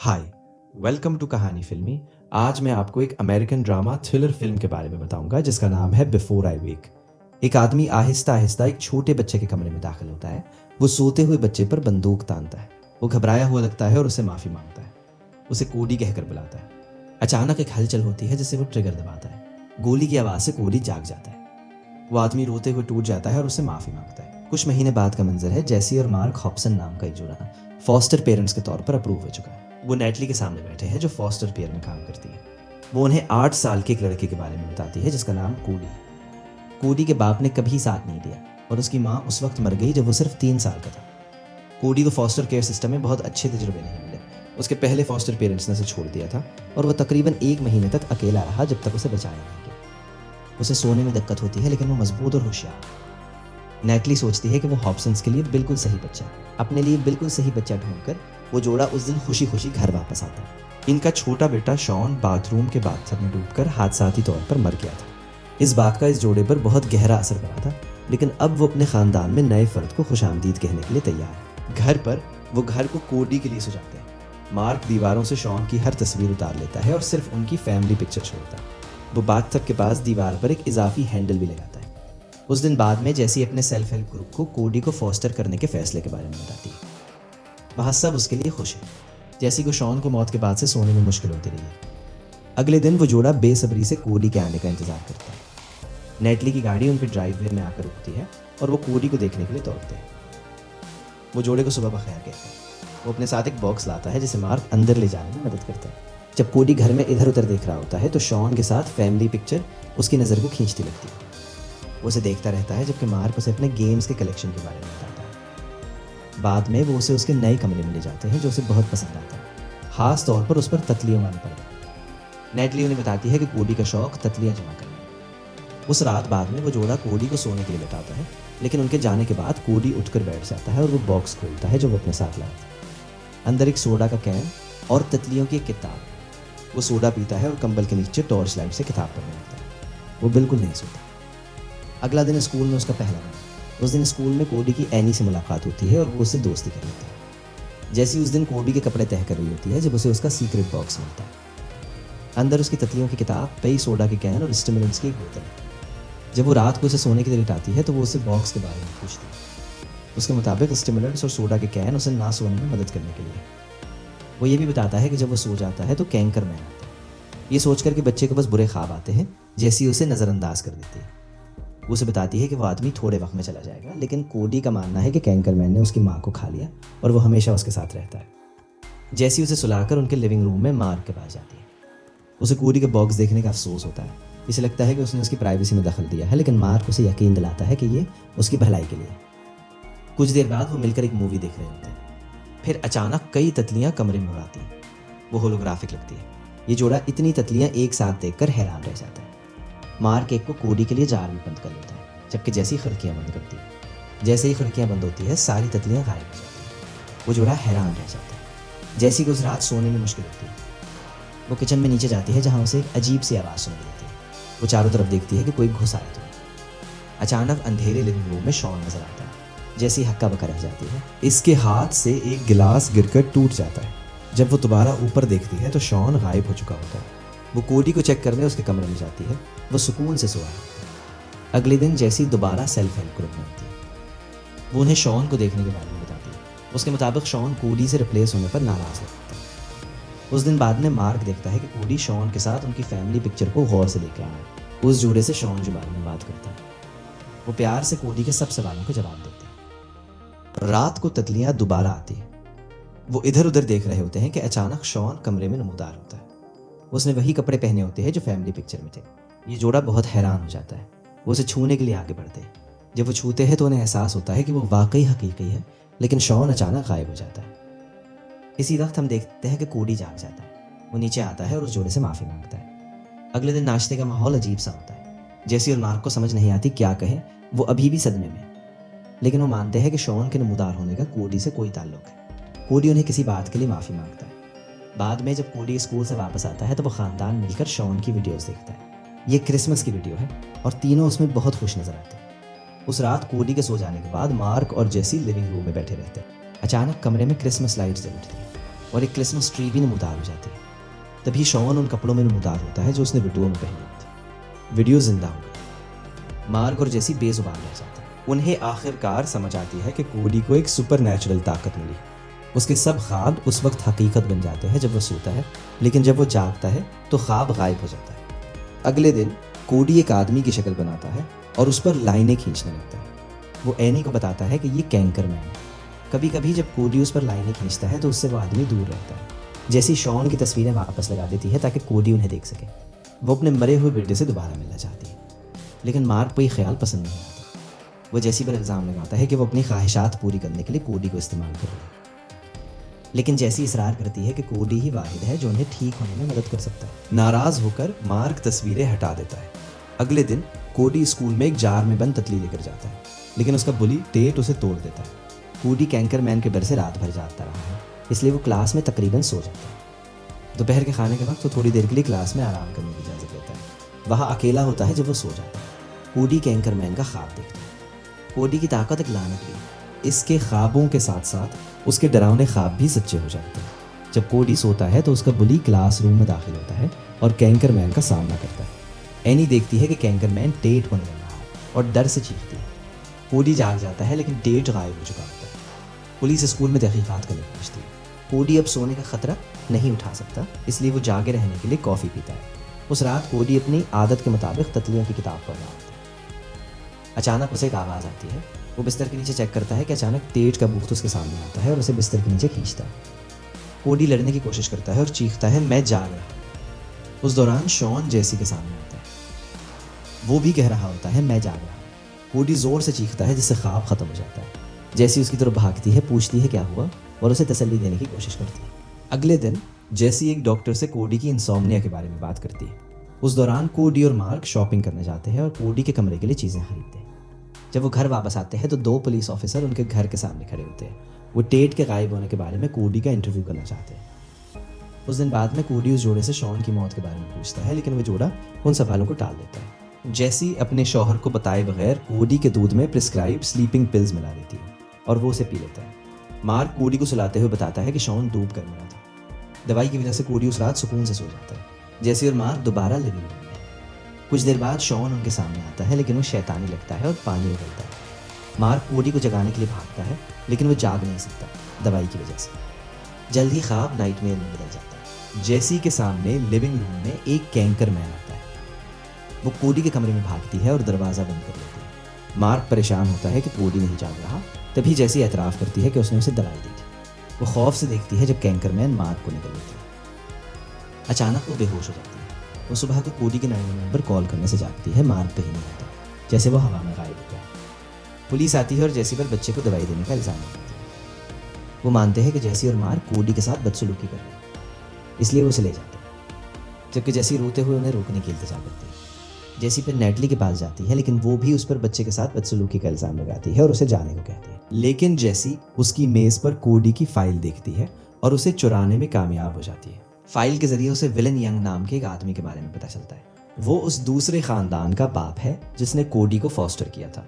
Hi, welcome to कहानी फिल्मी। आज मैं आपको एक अमेरिकन ड्रामा थ्रिलर फिल्म के बारे में बताऊंगा जिसका नाम है बिफोर आई वेक। एक आदमी आहिस्ता आहिस्ता एक छोटे बच्चे के कमरे में दाखिल होता है। वो सोते हुए बच्चे पर बंदूक तानता है। वो घबराया हुआ लगता है और उससे माफी मांगता है। उसे कोडी कहकर बुलाता है। अचानक एक हलचल होती है जिससे वो ट्रिगर दबाता है। गोली की आवाज से कोडी जाग जाता है। वो आदमी रोते हुए टूट जाता है और उससे माफी मांगता है। कुछ महीने बाद का मंजर है। जेसी और मार्क हॉब्सन नाम का एक जोड़ा फॉस्टर पेरेंट्स के तौर पर अप्रूव हो चुका है। वो नेटली के सामने बैठे हैं जो फॉस्टर केयर में काम करती है। वो उन्हें 8 साल के एक लड़के के बारे में बताती है जिसका नाम कोडी है। कोडी के बाप ने कभी साथ नहीं दिया और उसकी माँ उस वक्त मर गई जब वो सिर्फ 3 साल का था। कोडी को फॉस्टर केयर सिस्टम में बहुत अच्छे तजुर्बे नहीं मिले। उसके पहले फॉस्टर पेरेंट्स ने उसे छोड़ दिया था और वो तकरीबन 1 महीने तक अकेला रहा जब तक उसे बचाया नहीं गया। उसे सोने में दिक्कत होती है लेकिन वो मजबूत और होशियार है। नेटली सोचती है कि वो हॉब्सन्स के लिए बिल्कुल सही बच्चा है। अपने लिए बिल्कुल सही बच्चा ढूंढकर वो जोड़ा उस दिन खुशी खुशी घर वापस आता है। इनका छोटा बेटा शॉन बाथरूम के बाथटब में डूबकर हादसाती तौर पर मर गया था। इस बात का इस जोड़े पर बहुत गहरा असर पड़ा था, लेकिन अब वो अपने खानदान में नए फर्द को खुशामदीद कहने के लिए तैयार है। घर पर वो घर को कोडी के लिए सजाते हैं। मार्क दीवारों से शॉन की हर तस्वीर उतार लेता है और सिर्फ उनकी फैमिली पिक्चर छोड़ता है। वो बाथटब के पास दीवार पर एक इजाफी हैंडल भी लगाता है। उस दिन बाद में जैसी अपने सेल्फ हेल्प ग्रुप को कोडी को फॉस्टर करने के फैसले के बारे में बताती है। वहाँ सब उसके लिए खुश है। जैसी को शॉन को मौत के बाद से सोने में मुश्किल होती रही है। अगले दिन वो जोड़ा बेसब्री से कोडी के आने का इंतजार करता है। नेटली की गाड़ी उन पर ड्राइववे में आकर रुकती है और वो कोडी को देखने के लिए दौड़ते हैं। वो जोड़े को सुबह बखैर कहते हैं। वो अपने साथ एक बॉक्स लाता है जिसे मार्क अंदर ले जाने में मदद करता है। जब कोडी घर में इधर उधर देख रहा होता है तो शॉन के साथ फैमिली पिक्चर उसकी नज़र को खींचती लगती है। वो उसे देखता रहता है जबकि मार्क उसे अपने गेम्स के कलेक्शन के बारे में बताता है। बाद में वो उसे उसके नए कमरे में ले जाते हैं जो उसे बहुत पसंद आता है, खास तौर पर उस पर ततलियों वाला पर्दा। नेटली उन्हें बताती है कि कोडी का शौक ततलियां जमा करना है। उस रात बाद में वो जोड़ा कोडी को सोने के लिए बताता है, लेकिन उनके जाने के बाद कोडी उठकर बैठ जाता है और वो बॉक्स खोलता है जो वो अपने साथ लाया था। अंदर एक सोडा का कैन और ततलियों की एक किताब। वो सोडा पीता है और कंबल के नीचे टॉर्च लाइट से किताब पढ़ने लगता है। वो बिल्कुल नहीं सोता। अगला दिन स्कूल में उसका पहला दिन। उस दिन स्कूल में कोडी की एनी से मुलाकात होती है और वो उससे दोस्ती कर लेता है। जैसी उस दिन कोडी के कपड़े तह कर रही होती है जब उसे उसका सीक्रेट बॉक्स मिलता है। अंदर उसकी ततलियों की किताब, कई सोडा के कैन और स्टिमुलेंट्स की एक बोतल है। जब वो रात को उसे सोने के लिए लिटाती है तो वो उससे बॉक्स के बारे में पूछती है। उसके मुताबिक स्टिमुलेंट्स और सोडा के कैन उसे ना सोने में मदद करने के लिए। वो ये भी बताता है कि जब वो सो जाता है तो कैंकर मैन आता है। ये सोचकर कि बच्चे को बस बुरे ख्वाब आते हैं, जैसी उसे नज़रअंदाज कर देती है। वो उसे बताती है कि वो आदमी थोड़े वक्त में चला जाएगा, लेकिन कोडी का मानना है कि कैंकरमैन ने उसकी माँ को खा लिया और वो हमेशा उसके साथ रहता है। जैसी उसे सुलाकर उनके लिविंग रूम में मार्क के पास जाती है। उसे कोडी के बॉक्स देखने का अफसोस होता है। इसे लगता है कि उसने उसकी प्राइवेसी में दखल दिया है, लेकिन मार्क उसे यकीन दिलाता है कि ये उसकी भलाई के लिए। कुछ देर बाद वो मिलकर एक मूवी देख रहे होते हैं। फिर अचानक कई ततलियां कमरे में उड़ाती हैं। वो होलोग्राफिक लगती है। ये जोड़ा इतनी ततलियां एक साथ देखकर हैरान रह जाता है। मार्क एक को कोडी के लिए जार में बंद कर लेता है, जबकि जैसी खिड़कियां बंद करती है। जैसे ही खिड़कियां बंद होती है सारी ततलियां गायब हो जाती हैं। वो जोड़ा हैरान रह जाता है। जैसी को उस रात सोने में मुश्किल होती है। वो किचन में नीचे जाती है जहाँ उसे एक अजीब सी आवाज़ सुनाई देती है। वो चारों तरफ देखती है कि कोई घुस आया तो। अचानक अंधेरे लिविंग रूम में शॉन नजर आता है। जैसी हक्का बक्का रह जाती है। इसके हाथ से एक गिलास गिरकर टूट जाता है। जब वो दोबारा ऊपर देखती है तो शॉन गायब हो चुका होता है। वो कोडी को चेक करने उसके कमरे में जाती है। वो सुकून से सोया होता है। अगले दिन जैसी दोबारा सेल्फ हेल्प ग्रुप में होती है। वो उन्हें शॉन को देखने के बारे में बताती है। उसके मुताबिक शॉन कोडी से रिप्लेस होने पर नाराज लगता है। उस दिन बाद में मार्क देखता है कि कोडी शॉन के साथ उनकी फैमिली पिक्चर को गौर से देख रहा है। उस जोड़े से शॉन के बारे में बात करता है। वो प्यार से कोडी के सब सवालों के जवाब देते हैं। रात को ततलियां दोबारा आती है। वो इधर उधर देख रहे होते हैं कि अचानक शॉन कमरे में नमूदार होता है। उसने वही कपड़े पहने होते हैं जो फैमिली पिक्चर में थे। ये जोड़ा बहुत हैरान हो जाता है। वो उसे छूने के लिए आगे बढ़ते हैं। जब वो छूते हैं तो उन्हें एहसास होता है कि वो वाकई हकीकी है, लेकिन शॉन अचानक गायब हो जाता है। इसी वक्त हम देखते हैं कि कोडी जाग जाता है। वो नीचे आता है और उस जोड़े से माफ़ी मांगता है। अगले दिन नाश्ते का माहौल अजीब सा होता है। जैसी और मार्क को समझ नहीं आती क्या कहे। वो अभी भी सदमे में, लेकिन वो मानते हैं कि शॉन के नमूदार होने का कोडी से कोई ताल्लुक है। कोडी उन्हें किसी बात के लिए माफ़ी मांगता है। बाद में जब कोडी स्कूल से वापस आता है तो वो ख़ानदान मिलकर शॉन की वीडियोस देखता है। ये क्रिसमस की वीडियो है और तीनों उसमें बहुत खुश नजर आते हैं। उस रात कोडी के सो जाने के बाद मार्क और जेसी लिविंग रूम में बैठे रहते हैं। अचानक कमरे में क्रिसमस लाइट्स जल उठती हैं। और एक क्रिसमस ट्री भी नमूदार हो जाती है। तभी शॉन उन कपड़ों में नमूदार होता है जो उसने वीडियो में पहनी हुई थी। वीडियो जिंदा हो गई। मार्क और जेसी बेजुबान रह जाते हैं। उन्हें आखिरकार समझ आती है कि कोडी को एक सुपर नेचुरल ताकत मिली। उसके सब ख्वाब उस वक्त हकीकत बन जाते हैं जब वो सोता है, लेकिन जब वो जागता है तो ख्वाब गायब हो जाता है। अगले दिन कोडी एक आदमी की शक्ल बनाता है और उस पर लाइनें खींचने लगता है। वो एनी को बताता है कि ये कैंकर मैन है। कभी कभी जब कोडी उस पर लाइनें खींचता है तो उससे वो आदमी दूर रहता है। जैसी शॉन की तस्वीरें वापस लगा देती है ताकि कोडी उन्हें देख सके। वो अपने मरे हुए बेटे से दोबारा मिलना चाहती है, लेकिन मार्क को ये ख्याल पसंद नहीं आता। वो जेसी पर इल्ज़ाम लगाता है कि वो अपनी ख्वाहिशात पूरी करने के लिए कोडी को इस्तेमाल कर रही है, लेकिन जेसी इसरार करती है कि कोडी ही वाहिद है जो उन्हें ठीक होने में मदद कर सकता है। नाराज़ होकर मार्क तस्वीरें हटा देता है। अगले दिन कोडी स्कूल में एक जार में बंद तितली लेकर जाता है, लेकिन उसका बुली टेट उसे तोड़ देता है। कोडी कैंकर मैन के डर से रात भर जागता रहा है, इसलिए वो क्लास में तकरीबन सो जाता है। दोपहर के खाने के वक्त वो थोड़ी देर के लिए क्लास में आराम करने की इजाज़त लेता है। वहाँ अकेला होता है जब वो सो जाता है। कोडी कैंकर मैन का ख्वाब देखता है। कोडी की ताकत एक लानत भी। इसके ख्वाबों के साथ साथ उसके डरावने ख्वाब भी सच्चे हो जाते हैं। जब कोडी सोता है तो उसका बुली क्लासरूम में दाखिल होता है और कैंकर मैन का सामना करता है। एनी देखती है कि कैंकर मैन टेट होने लगा है और डर से चीखती है। कोडी जाग जाता है, लेकिन टेट गायब हो चुका होता है। पुलिस स्कूल में तहकीकात करने पहुंचती है। कोडी अब सोने का खतरा नहीं उठा सकता, इसलिए वो जागे रहने के लिए कॉफ़ी पीता है। उस रात कोडी अपनी आदत के मुताबिक तितलियों की किताब पढ़ रहा होता है। अचानक उसे एक आवाज़ आती है। वो बिस्तर के नीचे चेक करता है कि अचानक टेट का बूथ उसके सामने आता है और उसे बिस्तर के नीचे खींचता है। कोडी लड़ने की कोशिश करता है और चीखता है, मैं जाग रहा हूँ। उस दौरान शॉन जेसी के सामने आता है। वो भी कह रहा होता है, मैं जाग रहा हूँ। कोडी जोर से चीखता है जिससे ख्वाब खत्म हो जाता है। जेसी उसकी तरफ भागती है, पूछती है क्या हुआ और उसे तसल्ली देने की कोशिश करती है। अगले दिन जेसी एक डॉक्टर से कोडी की इंसोम्निया के बारे में बात करती है। उस दौरान कोडी और मार्क शॉपिंग करने जाते हैं और कोडी के कमरे के लिए चीज़ें खरीदते हैं। जब वो घर वापस आते हैं तो 2 पुलिस ऑफिसर उनके घर के सामने खड़े होते हैं। वो टेट के गायब होने के बारे में कोडी का इंटरव्यू करना चाहते हैं। उस दिन बाद में कोडी उस जोड़े से शॉन की मौत के बारे में पूछता है, लेकिन वो जोड़ा उन सवालों को टाल देता है। जेसी अपने शौहर को बताए बगैर कोडी के दूध में प्रिस्क्राइब स्लीपिंग पिल्स मिला देती है और वो उसे पी लेता है। मार्क कोडी को सुलाते हुए बताता है कि शॉन डूब कर मरा था। दवाई की वजह से कोडी उस रात सुकून से सो जाता है। जेसी और मार्क दोबारा लिविंग रूम में। कुछ देर बाद शॉन उनके सामने आता है, लेकिन वो शैतानी लगता है और पानी उगलता है। मार्क कोडी को जगाने के लिए भागता है, लेकिन वो जाग नहीं सकता दवाई की वजह से। जल्द ही ख्वाब नाइटमेयर में बदल जाता है। जेसी के सामने लिविंग रूम में एक कैंकर मैन आता है। वो कोडी के कमरे में भागती है और दरवाज़ा बंद कर लेती है। मार्क परेशान होता है कि कोडी नहीं जाग रहा। तभी जेसी एतराफ़ करती है कि उसने उसे दवाई दी थी। वो खौफ से देखती है जब कैंकर मैन मार्क को निकल लेती है। अचानक वो बेहोश हो जाती है। वो सुबह को कोडी के 911 पर कॉल करने से जागती है। मार्क कहीं नहीं आता, जैसे वो हवा में गायब हो गया। पुलिस आती है और जेसी पर बच्चे को दवाई देने का इल्ज़ाम लगाती है। वो मानते हैं कि जेसी और मार्क कोडी के साथ बदसलूकी कर रहे हैं, इसलिए वो उसे ले जाते हैं। जबकि जेसी रोते हुए उन्हें रोकने की इल्तिजा करती है। जेसी फिर नेटली के पास जाती है, लेकिन वो भी उस पर बच्चे के साथ बदसलूकी का इल्ज़ाम लगाती है और उसे जाने को कहती है। लेकिन जेसी उसकी मेज़ पर कोडी की फाइल देखती है और उसे चुराने में कामयाब हो जाती है। फाइल के जरिए उसे विलन यंग नाम के एक आदमी के बारे में पता चलता है। वो उस दूसरे खानदान का बाप है जिसने कोडी को फॉस्टर किया था।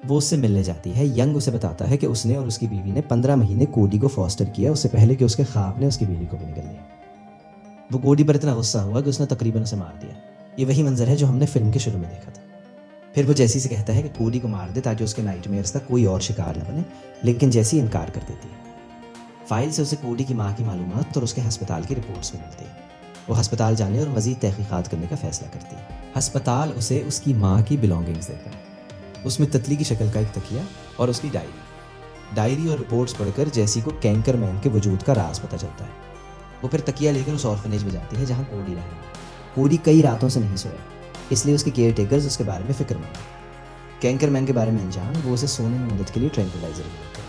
वो उससे मिलने जाती है। यंग उसे बताता है कि उसने और उसकी बीवी ने 15 महीने कोडी को फॉस्टर किया, उससे पहले कि उसके ख्वाब ने उसकी बीवी को भी निकल लिया। वो कोडी पर इतना गुस्सा हुआ कि उसने तकरीबन उसे मार दिया। ये वही मंजर है जो हमने फिल्म के शुरू में देखा था। फिर वो जेसी से कहता है कि कोडी को मार दे ताकि उसके नाइटमेयर्स का कोई और शिकार न बने, लेकिन जेसी इनकार कर देती है। फाइल से उसे कोडी की माँ की मालूमात और उसके हस्पताल की रिपोर्ट्स भी मिलती है। वो हस्पताल जाने और मज़ीद तहकीकात करने का फैसला करती है। हस्पताल उसे उसकी माँ की बिलोंगिंग्स देता है। उसमें तितली की शक्ल का एक तकिया और उसकी डायरी और रिपोर्ट्स पढ़कर जेसी को कैंकर मैन के वजूद का राज पता चलता है। वो फिर तकिया लेकर उस ऑर्फनेज में जाती है जहाँ कोडी रह रहा है। कोडी कई रातों से नहीं सोया, इसलिए उसके केयर टेकर्स उसके बारे में फिक्रमंद हैं। कैंकर मैन के बारे में अनजान वो उसे सोने में मदद के लिए ट्रैंक्विलाइजर देता है।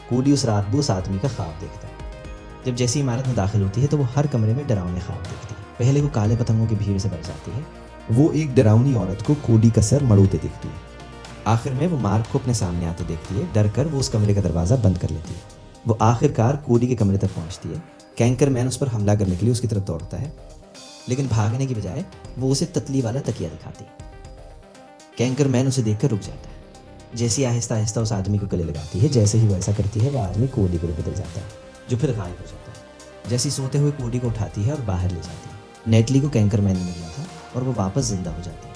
कोडी उस रात भी उस आदमी का ख्वाब देखता है। जब जेसी इमारत में दाखिल होती है तो वो हर कमरे में डरावने ख्वाब देखती है। पहले वो काले पतंगों की भीड़ से भर जाती है। वो एक डरावनी औरत को कोडी का सर मड़ोते देखती है। आखिर में वो मार्क को अपने सामने आते देखती है। डर कर वो उस कमरे का दरवाज़ा बंद कर लेती है। वो आखिरकार कोडी के कमरे तक पहुंचती है। कैंकर मैन उस पर हमला करने के लिए उसकी तरफ दौड़ता है, लेकिन भागने की बजाय वो उसे ततली वाला तकिया दिखाती है। कैंकर मैन उसे देखकर रुक जाता है। जेसी आहिस्ता आहिस्ता उस आदमी को गले लगाती है। जैसे ही वो ऐसा करती है वो आदमी कोडी को बदल जाता है, जो फिर गायब हो जाता है। जैसी सोते हुए कोडी को उठाती है और बाहर ले जाती है। नेटली को कैंकरमैन ने मिला था और वो वापस जिंदा हो जाती है।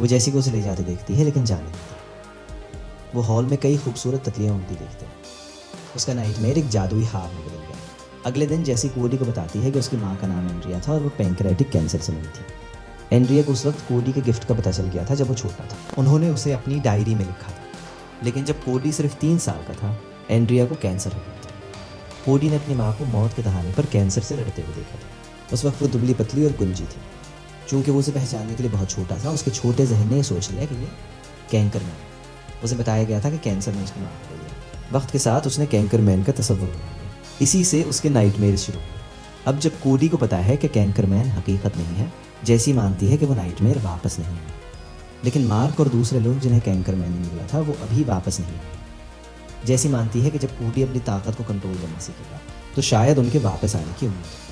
वो जैसी को उसे ले जाते देखती है लेकिन जाने देती। वो हॉल में कई खूबसूरत ततलियाँ उड़ती देखते हैं। उसका नाइटमेयर एक जादुई हार में बदल गया। अगले दिन जैसी कोडी को बताती है कि उसकी माँ का नाम एंड्रिया था और वो पैंक्रेटिक कैंसर से मरी थी। एंड्रिया को उस वक्त कोडी के गिफ्ट का पता चल गया था जब वो छोटा था। उन्होंने उसे अपनी डायरी में लिखा था। लेकिन जब कोडी सिर्फ 3 साल का था, एंड्रिया को कैंसर हो गया था। कोडी ने अपनी माँ को मौत के दहाने पर कैंसर से लड़ते हुए देखा था। उस वक्त वो दुबली पतली और गुंजी थी। चूंकि वो उसे पहचानने के लिए बहुत छोटा था, उसके छोटे जहन ने सोच लिया कि ये कैंकरमैन है। उसे बताया गया था कि कैंसर में उसकी माँ हो गई है। वक्त के साथ उसने कैंकरमैन का तस्वुर बना लिया। इसी से उसके नाइटमेयर शुरू हुए। अब जब कोडी को पता है कि कैंकरमैन हकीकत नहीं है, जैसी मानती है कि वो नाइटमेयर वापस नहीं आया। लेकिन मार्क और दूसरे लोग जिन्हें कैंकरमैन ने मिला था वो अभी वापस नहीं आए। जैसी मानती है कि जब कोडी अपनी ताकत को कंट्रोल करना सीखेगा तो शायद उनके वापस आने की उम्मीद है।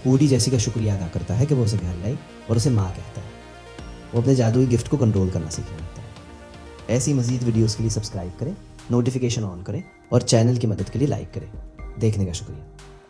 कोडी जैसी का शुक्रिया अदा करता है कि वो उसे घर लाई और उसे माँ कहता है। वो अपने जादुई गिफ्ट को कंट्रोल करना सीखने लगता है। ऐसी मजीद वीडियोस के लिए सब्सक्राइब करें, नोटिफिकेशन ऑन करें और चैनल की मदद के लिए लाइक करें। देखने का शुक्रिया।